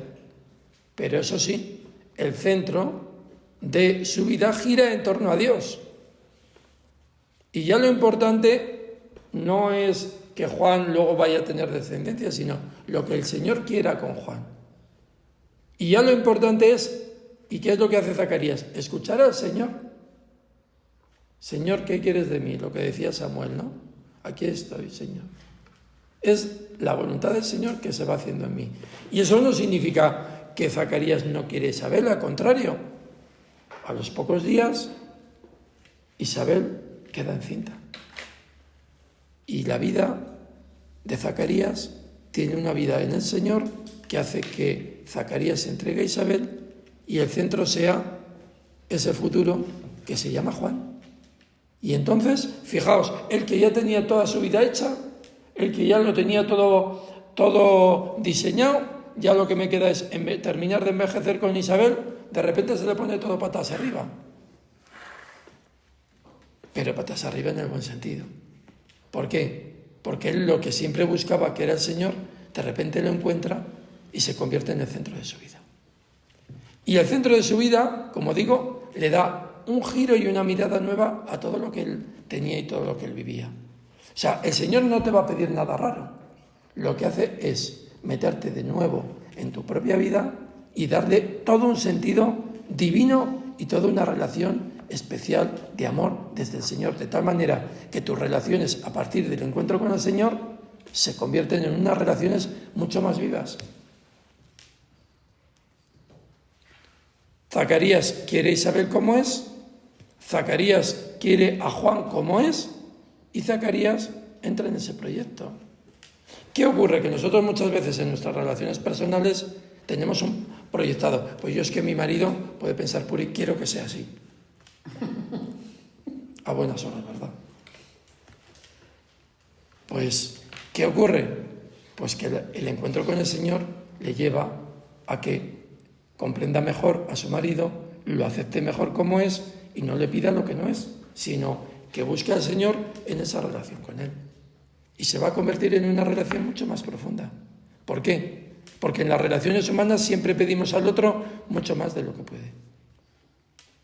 pero eso sí, el centro de su vida gira en torno a Dios. Y ya lo importante no es que Juan luego vaya a tener descendencia, sino lo que el Señor quiera con Juan. Y ya lo importante es, ¿y qué es lo que hace Zacarías? Escuchar al Señor. Señor, ¿qué quieres de mí? Lo que decía Samuel, ¿no? Aquí estoy, Señor. Es la voluntad del Señor que se va haciendo en mí. Y eso no significa que Zacarías no quiere a Isabel, al contrario. A los pocos días, Isabel queda encinta. Y la vida de Zacarías tiene una vida en el Señor que hace que Zacarías se entregue a Isabel y el centro sea ese futuro que se llama Juan. Y entonces, fijaos, el que ya tenía toda su vida hecha, el que ya lo tenía todo diseñado, ya lo que me queda es terminar de envejecer con Isabel, de repente se le pone todo patas arriba. Pero patas arriba en el buen sentido. ¿Por qué? Porque él lo que siempre buscaba, que era el Señor, de repente lo encuentra y se convierte en el centro de su vida. Y el centro de su vida, como digo, le da un giro y una mirada nueva a todo lo que él tenía y todo lo que él vivía. O sea, el Señor no te va a pedir nada raro. Lo que hace es meterte de nuevo en tu propia vida y darle todo un sentido divino y toda una relación especial de amor desde el Señor, de tal manera que tus relaciones a partir del encuentro con el Señor se convierten en unas relaciones mucho más vivas. Zacarías quiere a Isabel como es, Zacarías quiere a Juan como es, y Zacarías entra en ese proyecto. ¿Qué ocurre? Que nosotros muchas veces en nuestras relaciones personales tenemos un proyectado. Pues yo es que mi marido puede pensar, Puri, quiero que sea así. A buenas horas, ¿verdad? Pues, ¿qué ocurre? Pues que el encuentro con el Señor le lleva a que comprenda mejor a su marido, lo acepte mejor como es y no le pida lo que no es, sino que busque al Señor en esa relación con Él. Y se va a convertir en una relación mucho más profunda. ¿Por qué? Porque en las relaciones humanas siempre pedimos al otro mucho más de lo que puede.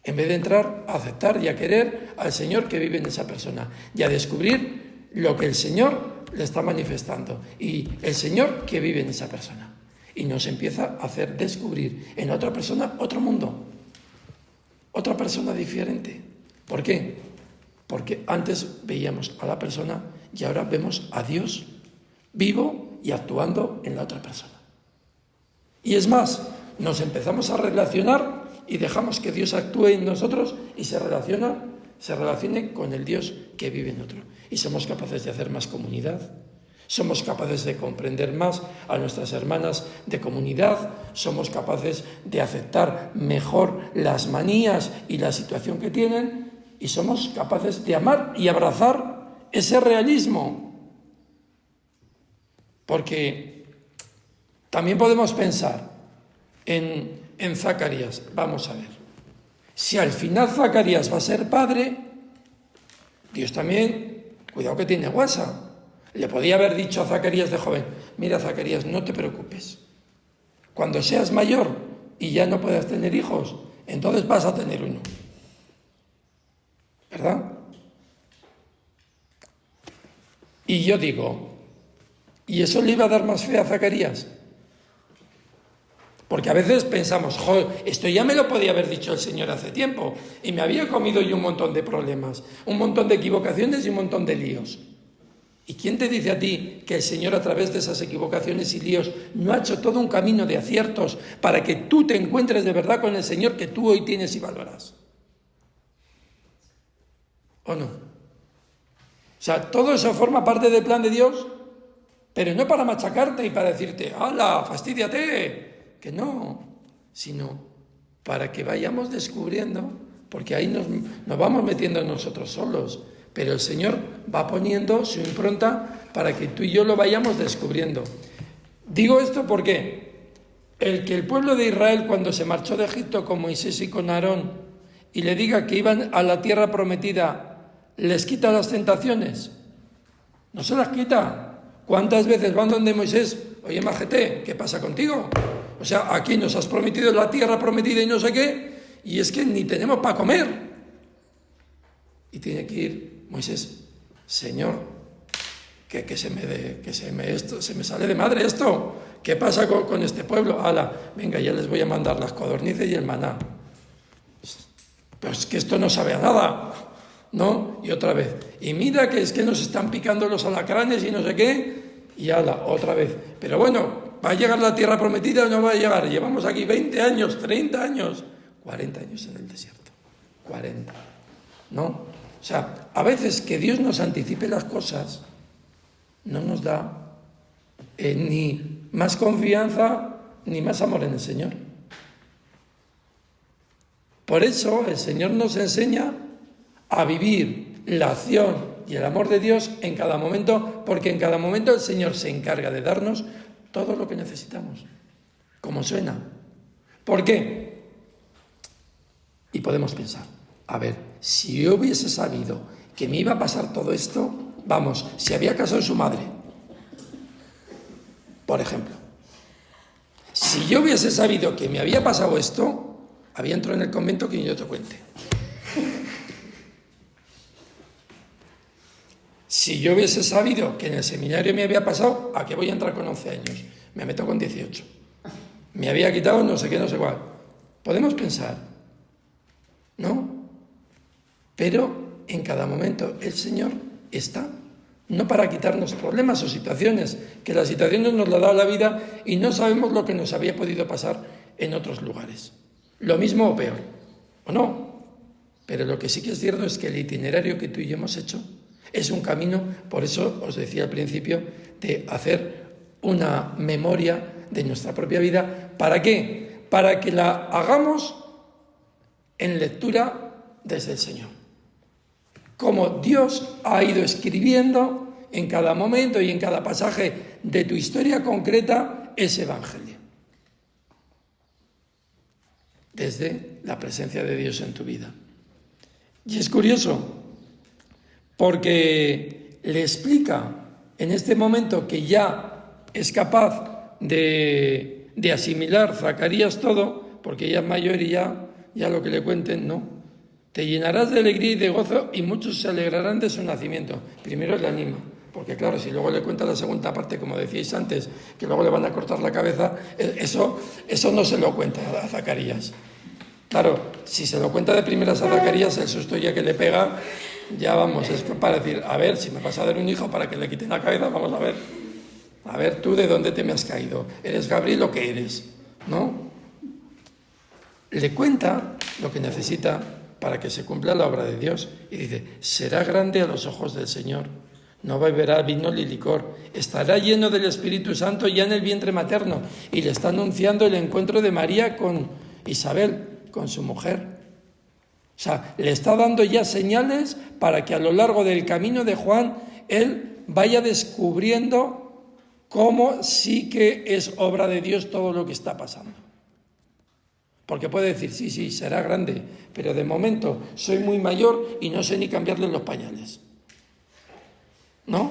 En vez de entrar a aceptar y a querer al Señor que vive en esa persona y a descubrir lo que el Señor le está manifestando y el Señor que vive en esa persona. Y nos empieza a hacer descubrir en otra persona otro mundo, otra persona diferente. ¿Por qué? Porque antes veíamos a la persona y ahora vemos a Dios vivo y actuando en la otra persona. Y es más, nos empezamos a relacionar y dejamos que Dios actúe en nosotros y se relacione con el Dios que vive en otro. Y somos capaces de hacer más comunidad, somos capaces de comprender más a nuestras hermanas de comunidad, somos capaces de aceptar mejor las manías y la situación que tienen y somos capaces de amar y abrazar ese realismo. Porque también podemos pensar en Zacarías. Vamos a ver. Si al final Zacarías va a ser padre, Dios también, cuidado que tiene guasa. Le podía haber dicho a Zacarías de joven, mira Zacarías, no te preocupes. Cuando seas mayor y ya no puedas tener hijos, entonces vas a tener uno. ¿Verdad? Y yo digo, ¿y eso le iba a dar más fe a Zacarías? Porque a veces pensamos, joder, esto ya me lo podía haber dicho el Señor hace tiempo y me había comido yo un montón de problemas, un montón de equivocaciones y un montón de líos. ¿Y quién te dice a ti que el Señor a través de esas equivocaciones y líos no ha hecho todo un camino de aciertos para que tú te encuentres de verdad con el Señor que tú hoy tienes y valoras? ¿O no? O sea, todo eso forma parte del plan de Dios, pero no para machacarte y para decirte, ¡hala, fastídiate! Que no, sino para que vayamos descubriendo, porque ahí nos vamos metiendo nosotros solos, pero el Señor va poniendo su impronta para que tú y yo lo vayamos descubriendo. Digo esto porque el que el pueblo de Israel, cuando se marchó de Egipto con Moisés y con Aarón, y le diga que iban a la tierra prometida, les quita las tentaciones, no se las quita. ¿Cuántas veces van donde Moisés? Oye, majete, ¿qué pasa contigo? O sea, aquí nos has prometido la tierra prometida y no sé qué, y es que ni tenemos para comer. Y tiene que ir Moisés, Señor, que se me sale de madre esto. ¿Qué pasa con este pueblo? ¡Hala! Venga, ya les voy a mandar las codornices y el maná. Pero es que esto no sabe a nada, ¿no? Y otra vez. Y mira que es que nos están picando los alacranes y no sé qué, y hala, otra vez. Pero bueno, ¿va a llegar la tierra prometida o no va a llegar? Llevamos aquí 20 años, 30 años, 40 años en el desierto. 40, ¿no? O sea, a veces que Dios nos anticipe las cosas no nos da ni más confianza ni más amor en el Señor. Por eso el Señor nos enseña a vivir la acción y el amor de Dios en cada momento, porque en cada momento el Señor se encarga de darnos todo lo que necesitamos, como suena. ¿Por qué? Y podemos pensar, a ver, si yo hubiese sabido que me iba a pasar todo esto, vamos, si había casado su madre, por ejemplo, si yo hubiese sabido que me había pasado esto, había entrado en el convento que yo te cuente. Si yo hubiese sabido que en el seminario me había pasado, ¿a qué voy a entrar con 11 años? Me meto con 18. Me había quitado no sé qué, no sé cuál. Podemos pensar, ¿no? Pero en cada momento el Señor está, no para quitarnos problemas o situaciones, que las situaciones nos las da la vida y no sabemos lo que nos había podido pasar en otros lugares. Lo mismo o peor, ¿o no? Pero lo que sí que es cierto es que el itinerario que tú y yo hemos hecho es un camino, por eso os decía al principio, de hacer una memoria de nuestra propia vida. ¿Para qué? para que la hagamos en lectura desde el Señor. Como Dios ha ido escribiendo en cada momento y en cada pasaje de tu historia concreta ese Evangelio. Desde la presencia de Dios en tu vida. Y es curioso, porque le explica en este momento que ya es capaz de asimilar Zacarías todo, porque ya es mayor y ya lo que le cuenten, no. Te llenarás de alegría y de gozo y muchos se alegrarán de su nacimiento. Primero le anima, porque claro, si luego le cuenta la segunda parte, como decíais antes, que luego le van a cortar la cabeza, eso no se lo cuenta a Zacarías. Claro, si se lo cuenta de primeras a Zacarías, el susto ya que le pega, ya vamos, es para decir, a ver, si me vas a dar un hijo para que le quiten la cabeza, vamos a ver tú de dónde te me has caído, ¿eres Gabriel o qué eres? ¿No? Le cuenta lo que necesita para que se cumpla la obra de Dios y dice, será grande a los ojos del Señor, no beberá vino ni licor, estará lleno del Espíritu Santo ya en el vientre materno, y le está anunciando el encuentro de María con Isabel, con su mujer. O sea, le está dando ya señales para que a lo largo del camino de Juan él vaya descubriendo cómo sí que es obra de Dios todo lo que está pasando. Porque puede decir, sí, será grande, pero de momento soy muy mayor y no sé ni cambiarle los pañales. ¿No?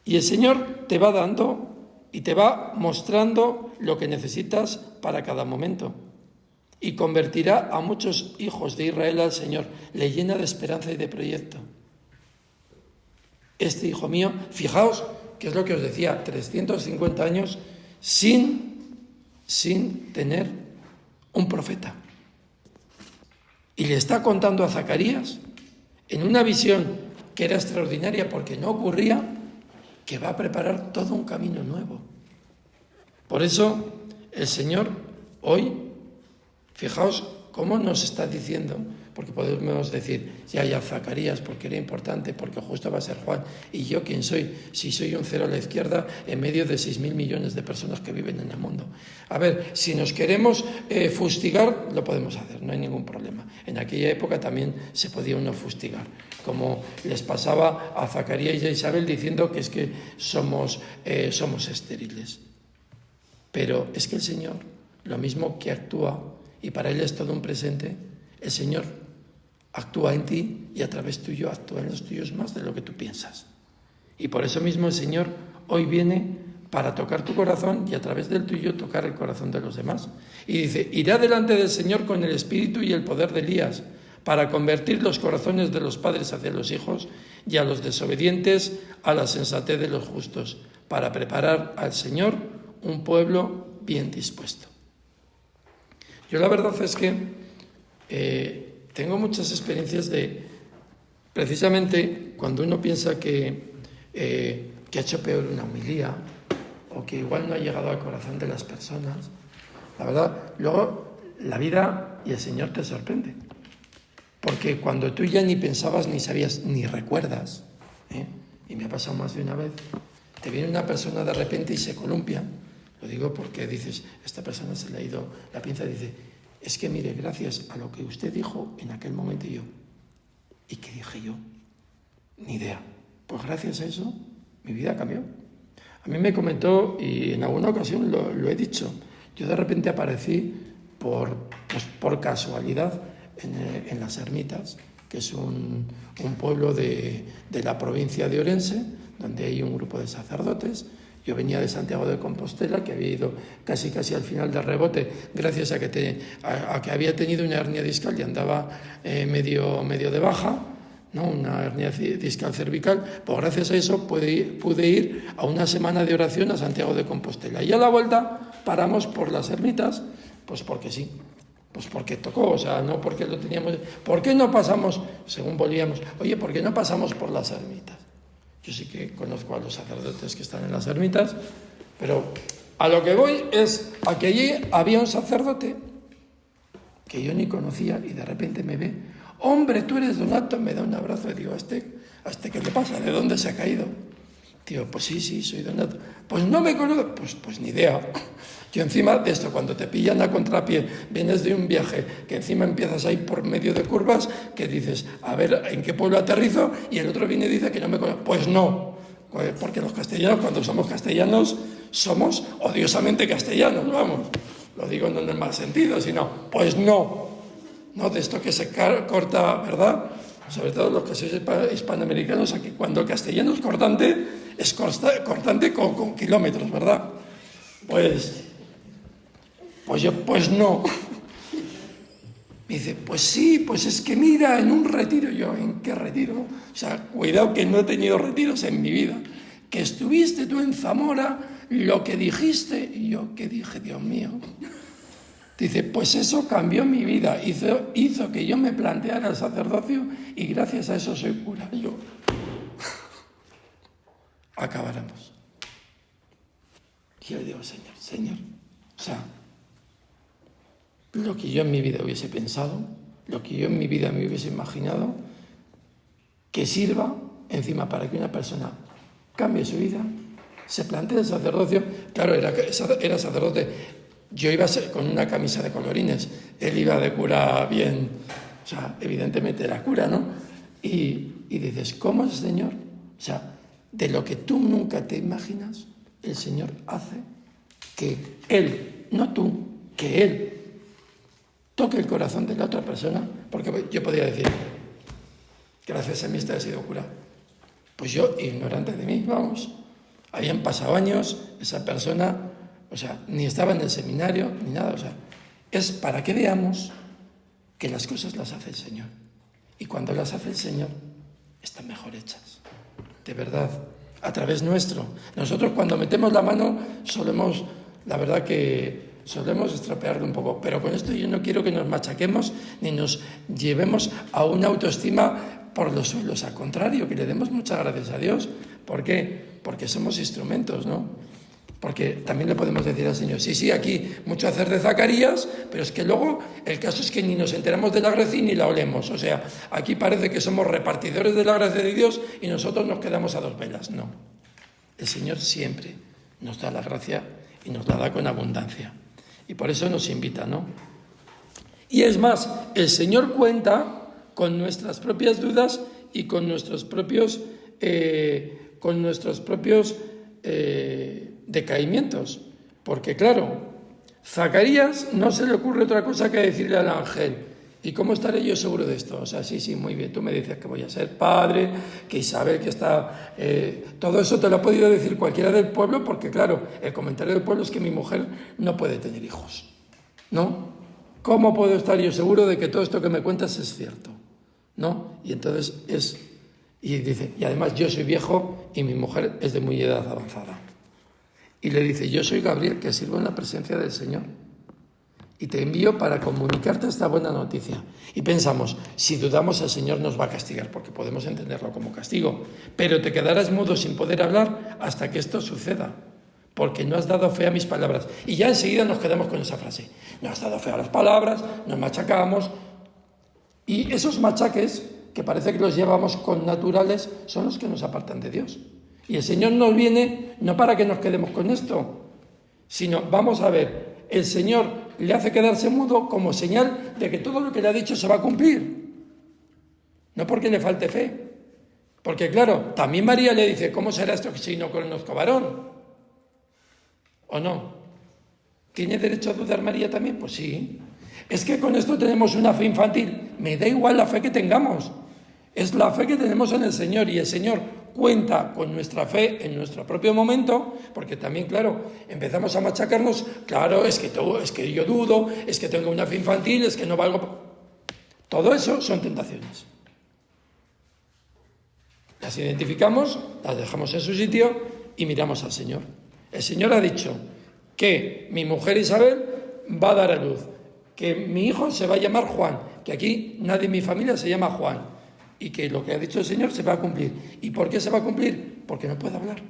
Y el Señor te va dando y te va mostrando lo que necesitas para cada momento. Y convertirá a muchos hijos de Israel al Señor. Le llena de esperanza y de proyecto. Este hijo mío, fijaos, que es lo que os decía, 350 años sin tener un profeta. Y le está contando a Zacarías, en una visión que era extraordinaria porque no ocurría, que va a preparar todo un camino nuevo. Por eso el Señor hoy, fijaos cómo nos está diciendo, porque podemos decir, ya Zacarías, porque era importante, porque justo va a ser Juan, y yo quién soy, si soy un cero a la izquierda en medio de 6.000 millones de personas que viven en el mundo. A ver, si nos queremos fustigar, lo podemos hacer, no hay ningún problema. En aquella época también se podía uno fustigar, como les pasaba a Zacarías y a Isabel diciendo que es que somos estériles. Pero es que el Señor, lo mismo que actúa, y para Él es todo un presente, el Señor actúa en ti y a través tuyo actúa en los tuyos más de lo que tú piensas. Y por eso mismo el Señor hoy viene para tocar tu corazón y a través del tuyo tocar el corazón de los demás. Y dice, irá delante del Señor con el espíritu y el poder de Elías para convertir los corazones de los padres hacia los hijos y a los desobedientes a la sensatez de los justos, para preparar al Señor un pueblo bien dispuesto. Yo la verdad es que tengo muchas experiencias de, precisamente cuando uno piensa que ha hecho peor una homilía o que igual no ha llegado al corazón de las personas, la verdad, luego la vida y el Señor te sorprende. Porque cuando tú ya ni pensabas, ni sabías, ni recuerdas, y me ha pasado más de una vez, te viene una persona de repente y se columpia. Lo digo porque dices, esta persona se le ha ido la pinza y dice, es que mire, gracias a lo que usted dijo en aquel momento ¿y qué dije yo? Ni idea. Pues gracias a eso, mi vida cambió. A mí me comentó, y en alguna ocasión lo he dicho, yo de repente aparecí por casualidad en Las Ermitas, que es un pueblo de la provincia de Orense, donde hay un grupo de sacerdotes. Yo venía de Santiago de Compostela, que había ido casi al final del rebote, gracias a que había tenido una hernia discal y andaba medio de baja, ¿no? Una hernia discal cervical. Pues gracias a eso pude ir a una semana de oración a Santiago de Compostela. Y a la vuelta paramos por Las Ermitas, pues porque sí. Pues porque tocó, o sea, no porque lo teníamos. ¿Por qué no pasamos, según volvíamos, oye, por qué no pasamos por Las Ermitas? Yo sí que conozco a los sacerdotes que están en Las Ermitas, pero a lo que voy es a que allí había un sacerdote que yo ni conocía y de repente me ve, hombre, tú eres Donato, me da un abrazo y digo, ¿a este qué le pasa? ¿De dónde se ha caído? Digo, pues sí, soy Donato. Pues no me conozco, pues ni idea. Yo encima de esto, cuando te pillan a contrapié, vienes de un viaje, que encima empiezas ahí por medio de curvas, que dices, a ver, ¿en qué pueblo aterrizo? Y el otro viene y dice que no me conozco. Pues no, porque los castellanos, cuando somos castellanos, somos odiosamente castellanos, vamos. Lo digo no en el mal sentido, sino, pues no de esto que se corta, ¿verdad? Sobre todo los que sois hispanoamericanos, aquí cuando el castellano es cortante con kilómetros, ¿verdad? Pues no. Me dice, pues sí, pues es que mira, en un retiro. Yo, ¿en qué retiro? O sea, cuidado que no he tenido retiros en mi vida. Que estuviste tú en Zamora, lo que dijiste, y yo, ¿qué dije, Dios mío? Dice, pues eso cambió mi vida, hizo que yo me planteara el sacerdocio y gracias a eso soy cura. Y yo, acabáramos. Y yo le digo, Señor, o sea, lo que yo en mi vida hubiese pensado, lo que yo en mi vida me hubiese imaginado, que sirva encima para que una persona cambie su vida, se plantee el sacerdocio. Claro, era sacerdote. Yo iba con una camisa de colorines, él iba de cura bien, o sea, evidentemente era cura, ¿no? Y dices, ¿cómo es el Señor? O sea, de lo que tú nunca te imaginas, el Señor hace que Él, no tú, que Él toque el corazón de la otra persona, porque yo podría decir, gracias a mí he sido cura. Pues yo, ignorante de mí, vamos, habían pasado años, esa persona, o sea, ni estaba en el seminario, ni nada, o sea, es para que veamos que las cosas las hace el Señor. Y cuando las hace el Señor, están mejor hechas. De verdad, a través nuestro. Nosotros cuando metemos la mano solemos, la verdad que solemos estropearlo un poco. Pero con esto yo no quiero que nos machaquemos ni nos llevemos a una autoestima por los suelos. Al contrario, que le demos muchas gracias a Dios. ¿Por qué? Porque somos instrumentos, ¿no? Porque también le podemos decir al Señor, sí, aquí mucho hacer de Zacarías, pero es que luego el caso es que ni nos enteramos de la gracia ni la olemos. O sea, aquí parece que somos repartidores de la gracia de Dios y nosotros nos quedamos a dos velas. No, el Señor siempre nos da la gracia y nos la da con abundancia. Y por eso nos invita, ¿no? Y es más, el Señor cuenta con nuestras propias dudas y con nuestros propios decaimientos, porque claro, Zacarías no se le ocurre otra cosa que decirle al ángel, ¿y cómo estaré yo seguro de esto? O sea, sí, muy bien, tú me dices que voy a ser padre, que Isabel que está... todo eso te lo ha podido decir cualquiera del pueblo, porque claro, el comentario del pueblo es que mi mujer no puede tener hijos, ¿no? ¿Cómo puedo estar yo seguro de que todo esto que me cuentas es cierto? ¿No? Y entonces y dice, y además yo soy viejo y mi mujer es de muy edad avanzada. Y le dice, yo soy Gabriel, que sirvo en la presencia del Señor. Y te envío para comunicarte esta buena noticia. Y pensamos, si dudamos el Señor nos va a castigar, porque podemos entenderlo como castigo. Pero te quedarás mudo sin poder hablar hasta que esto suceda, porque no has dado fe a mis palabras. Y ya enseguida nos quedamos con esa frase. No has dado fe a las palabras, nos machacamos. Y esos machaques, que parece que los llevamos con naturales, son los que nos apartan de Dios. Y el Señor nos viene no para que nos quedemos con esto, sino, vamos a ver, el Señor le hace quedarse mudo como señal de que todo lo que le ha dicho se va a cumplir. No porque le falte fe. Porque claro, también María le dice, ¿cómo será esto que si no conozco varón? ¿O no? ¿Tiene derecho a dudar María también? Pues sí. Es que con esto tenemos una fe infantil. Me da igual la fe que tengamos. Es la fe que tenemos en el Señor, y el Señor cuenta con nuestra fe en nuestro propio momento, porque también, claro, empezamos a machacarnos, claro, es que yo dudo, es que tengo una fe infantil, es que no valgo... Todo eso son tentaciones. Las identificamos, las dejamos en su sitio y miramos al Señor. El Señor ha dicho que mi mujer Isabel va a dar a luz, que mi hijo se va a llamar Juan, que aquí nadie en mi familia se llama Juan, y que lo que ha dicho el Señor se va a cumplir. ¿Y por qué se va a cumplir? Porque no puede hablar.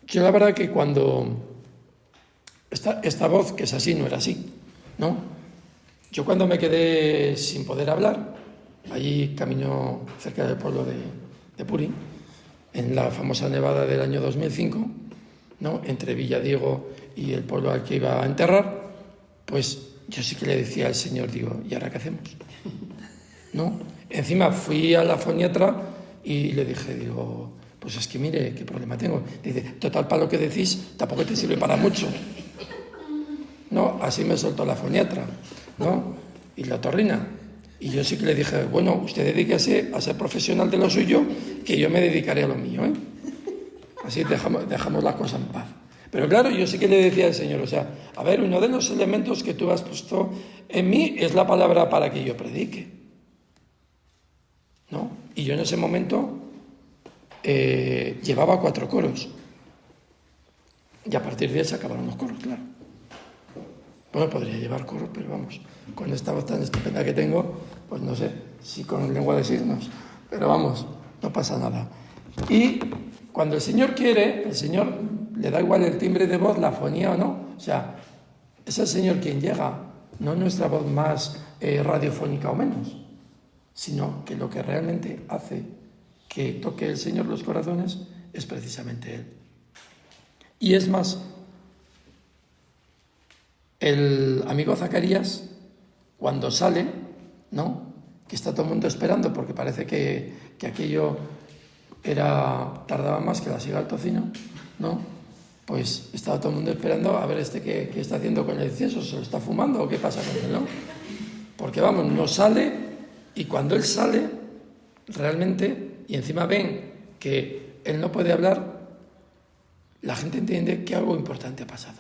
Yo la verdad que cuando esta voz, que es así, no era así, ¿no? Yo cuando me quedé sin poder hablar, allí camino cerca del pueblo de de Purín, en la famosa nevada del año 2005, ¿no? Entre Villadiego y el pueblo al que iba a enterrar, pues yo sí que le decía al Señor, digo, ¿y ahora qué hacemos? ¿No? Encima fui a la foniatra y le dije, digo, pues es que mire, ¿qué problema tengo? Dice, total, para lo que decís, tampoco te sirve para mucho. No, así me soltó la foniatra, ¿no? Y la otorrina. Y yo sí que le dije, bueno, usted dedíquese a ser profesional de lo suyo, que yo me dedicaré a lo mío, ¿eh? Así dejamos la cosa en paz. Pero claro, yo sí que le decía al Señor, o sea, a ver, uno de los elementos que tú has puesto en mí es la palabra para que yo predique, ¿no? Y yo en ese momento llevaba 4 coros. Y a partir de ahí se acabaron los coros, claro. Bueno, podría llevar coros, pero vamos, con esta voz tan estupenda que tengo, pues no sé si con lengua de signos, pero vamos, no pasa nada. Y cuando el Señor quiere, el Señor le da igual el timbre de voz, la fonía o no. O sea, es el Señor quien llega, no nuestra voz más radiofónica o menos, sino que lo que realmente hace que toque el Señor los corazones es precisamente Él. Y es más, el amigo Zacarías, cuando sale, ¿no? Que está todo el mundo esperando porque parece que aquello tardaba más que la siga al tocino, ¿no? Pues estaba todo el mundo esperando a ver qué está haciendo con el incienso, ¿se lo está fumando o qué pasa con él, no? Porque vamos, no sale, y cuando él sale, realmente, y encima ven que él no puede hablar, la gente entiende que algo importante ha pasado.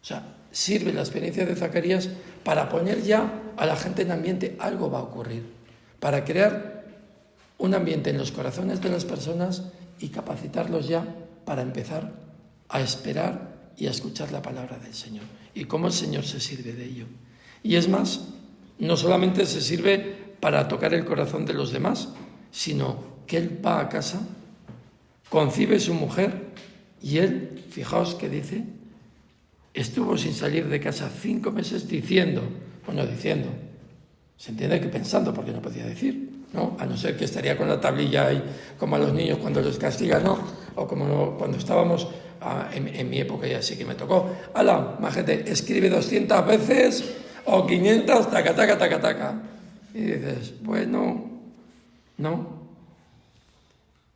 O sea, sirve la experiencia de Zacarías para poner ya a la gente en ambiente, algo va a ocurrir, para crear un ambiente en los corazones de las personas y capacitarlos ya para empezar a esperar y a escuchar la palabra del Señor. Y cómo el Señor se sirve de ello. Y es más, no solamente se sirve para tocar el corazón de los demás, sino que Él va a casa, concibe su mujer y Él, fijaos que dice, estuvo sin salir de casa 5 meses diciendo, se entiende que pensando, porque no podía decir, ¿no? A no ser que estaría con la tablilla ahí, como a los niños cuando los castigan, ¿no? O como cuando estábamos, en mi época ya sí que me tocó, ala, majete, escribe 200 veces o 500, taca, taca, taca, taca. Y dices, bueno, no.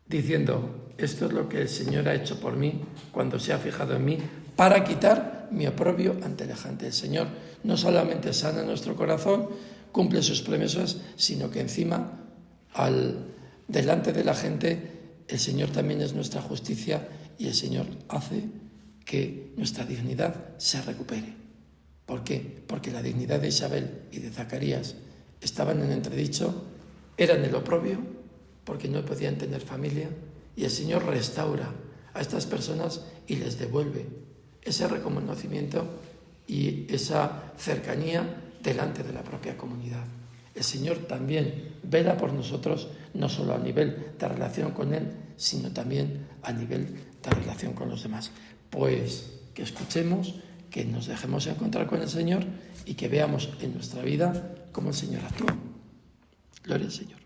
Diciendo, esto es lo que el Señor ha hecho por mí cuando se ha fijado en mí para quitar mi oprobio ante la gente. El Señor no solamente sana nuestro corazón, cumple sus promesas, sino que encima, delante de la gente, el Señor también es nuestra justicia y el Señor hace que nuestra dignidad se recupere. ¿Por qué? Porque la dignidad de Isabel y de Zacarías estaban en entredicho, eran el oprobio, porque no podían tener familia, y el Señor restaura a estas personas y les devuelve ese reconocimiento y esa cercanía delante de la propia comunidad. El Señor también vela por nosotros, no solo a nivel de relación con Él, sino también a nivel de relación con los demás. Pues que escuchemos, que nos dejemos encontrar con el Señor y que veamos en nuestra vida cómo el Señor actúa. Gloria al Señor.